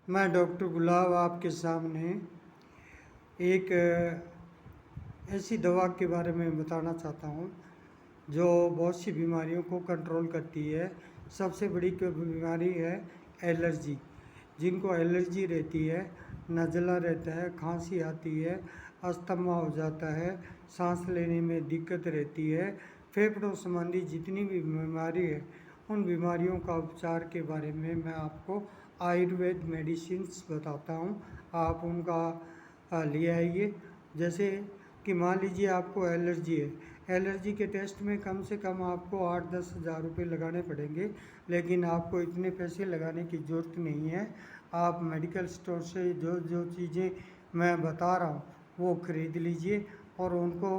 मैं डॉक्टर गुलाब आपके सामने एक ऐसी दवा के बारे में बताना चाहता हूँ जो बहुत सी बीमारियों को कंट्रोल करती है। सबसे बड़ी बीमारी है एलर्जी। जिनको एलर्जी रहती है, नज़ला रहता है, खांसी आती है, अस्थमा हो जाता है, सांस लेने में दिक्कत रहती है, फेफड़ों संबंधी जितनी भी बीमारी है, उन बीमारियों का उपचार के बारे में मैं आपको आयुर्वेद मेडिसिन्स बताता हूँ। आप उनका ले आइए। जैसे कि मान लीजिए आपको एलर्जी है, एलर्जी के टेस्ट में कम से कम आपको 8-10 हज़ार रुपये लगाने पड़ेंगे, लेकिन आपको इतने पैसे लगाने की ज़रूरत नहीं है। आप मेडिकल स्टोर से जो जो चीज़ें मैं बता रहा हूँ वो ख़रीद लीजिए और उनको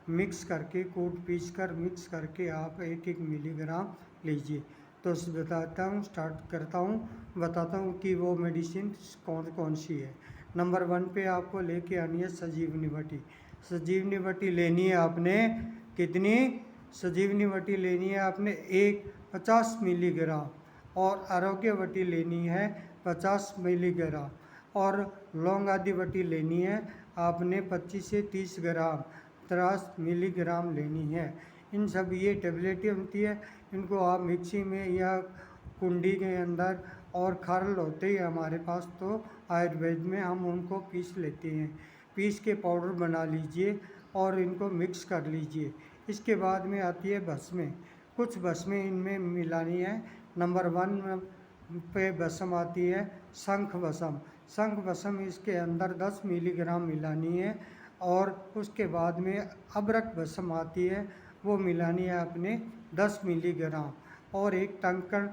मिक्स करके, कूट पीस कर मिक्स करके आप 1-1 मिलीग्राम लीजिए। तो बताता हूँ कि वो मेडिसिन कौन कौन सी है। नंबर 1 पे आपको लेके आनी है संजीवनी बटी। संजीवनी बटी लेनी है आपने कितनी? संजीवनी बटी लेनी है आपने 50 मिलीग्राम, और आरोग्य बटी लेनी है 50 मिलीग्राम, और लौंग आदि बटी लेनी है आपने 25 से 30 ग्राम, 30 मिलीग्राम लेनी है। इन सब ये टेबलेटें होती है, इनको आप मिक्सी में या कुंडी के अंदर, और खरल होते ही हमारे पास तो आयुर्वेद में हम उनको पीस लेते हैं। पीस के पाउडर बना लीजिए और इनको मिक्स कर लीजिए। इसके बाद में आती है भस्में। कुछ भस्में इनमें मिलानी है। नंबर 1 पे भस्म आती है शंख भस्म। शंख भस्म इसके अंदर 10 मिलीग्राम मिलानी है। और उसके बाद में अबरक भस्म आती है, वो मिलानी है आपने 10 मिलीग्राम। और एक टंकण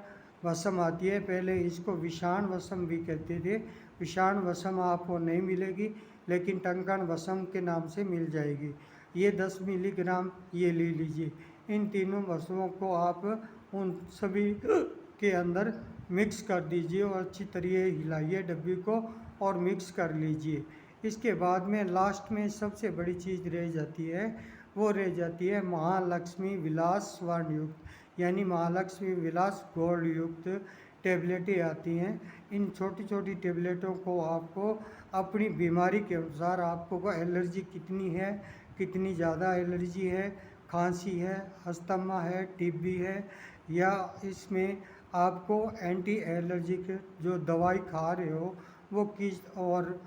भस्म आती है, पहले इसको विषाण भस्म भी कहते थे। विषाण भस्म आपको नहीं मिलेगी, लेकिन टंकण भस्म के नाम से मिल जाएगी। ये 10 मिलीग्राम ये ले लीजिए। इन तीनों भस्मों को आप उन सभी के अंदर मिक्स कर दीजिए और अच्छी तरह हिलाइए डब्बी को और मिक्स कर लीजिए। इसके बाद में लास्ट में सबसे बड़ी चीज़ रह जाती है, वो रह जाती है महालक्ष्मी विलास स्वर्ण युक्त, यानी महालक्ष्मी विलास गोल्ड युक्त टेबलेटें आती हैं। इन छोटी छोटी टेबलेटों को आपको अपनी बीमारी के अनुसार, आपको एलर्जी कितनी है, कितनी ज़्यादा एलर्जी है, खांसी है, अस्थमा है, टीबी है, या इसमें आपको एंटी एलर्जिक जो दवाई खा रहे हो वो किस और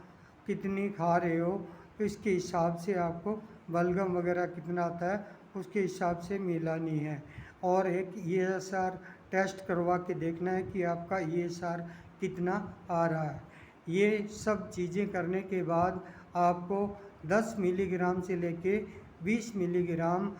कितनी खा रहे हो, इसके हिसाब से आपको बलगम वगैरह कितना आता है उसके हिसाब से मिलानी है। और एक ESR टेस्ट करवा के देखना है कि आपका ESR कितना आ रहा है। ये सब चीज़ें करने के बाद आपको 10 मिलीग्राम से लेके 20 मिलीग्राम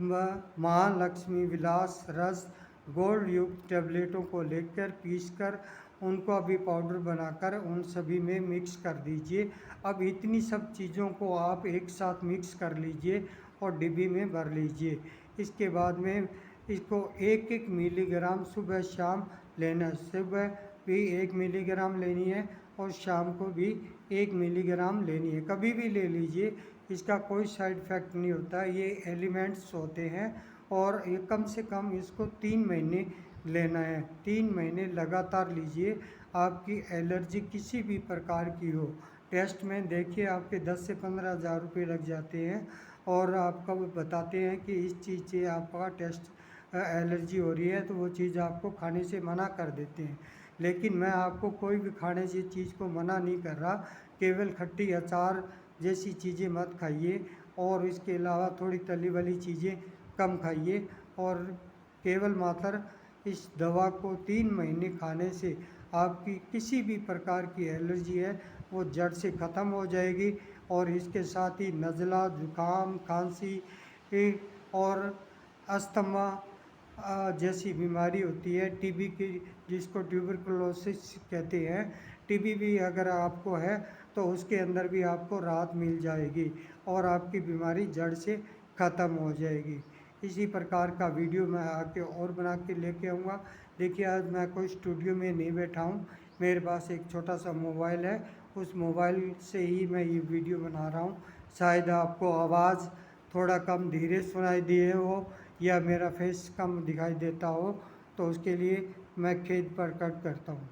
महालक्ष्मी विलास रस गोल्ड युक्त टेबलेटों को लेकर पीसकर उनको अभी पाउडर बनाकर उन सभी में मिक्स कर दीजिए। अब इतनी सब चीज़ों को आप एक साथ मिक्स कर लीजिए और डिब्बी में भर लीजिए। इसके बाद में इसको 1-1 मिलीग्राम सुबह शाम लेना है। सुबह भी 1 मिलीग्राम लेनी है और शाम को भी 1 मिलीग्राम लेनी है। कभी भी ले लीजिए, इसका कोई साइड इफ़ेक्ट नहीं होता। ये एलिमेंट्स होते हैं और ये कम से कम इसको 3 महीने लेना है। 3 महीने लगातार लीजिए। आपकी एलर्जी किसी भी प्रकार की हो, टेस्ट में देखिए आपके 10 से 15 हज़ार रुपये लग जाते हैं, और आपका वो बताते हैं कि इस चीज़ से आपका टेस्ट एलर्जी हो रही है, तो वो चीज़ आपको खाने से मना कर देते हैं। लेकिन मैं आपको कोई भी खाने से चीज़ को मना नहीं कर रहा। केवल खट्टी अचार जैसी चीज़ें मत खाइए, और इसके अलावा थोड़ी तली वाली चीज़ें कम खाइए। और केवल मात्र इस दवा को 3 महीने खाने से आपकी किसी भी प्रकार की एलर्जी है वो जड़ से ख़त्म हो जाएगी। और इसके साथ ही नज़ला, ज़ुकाम, खांसी और अस्थमा जैसी बीमारी होती है, टीबी की, जिसको ट्यूबरकुलोसिस कहते हैं, टीबी भी अगर आपको है तो उसके अंदर भी आपको राहत मिल जाएगी और आपकी बीमारी जड़ से ख़त्म हो जाएगी। इसी प्रकार का वीडियो मैं आके और बना के लेके आऊँगा। देखिए, आज मैं कोई स्टूडियो में नहीं बैठा हूँ, मेरे पास एक छोटा सा मोबाइल है, उस मोबाइल से ही मैं ये वीडियो बना रहा हूँ। शायद आपको आवाज़ थोड़ा कम धीरे सुनाई दिए हो या मेरा फेस कम दिखाई देता हो, तो उसके लिए मैं खेद प्रकट करता हूँ।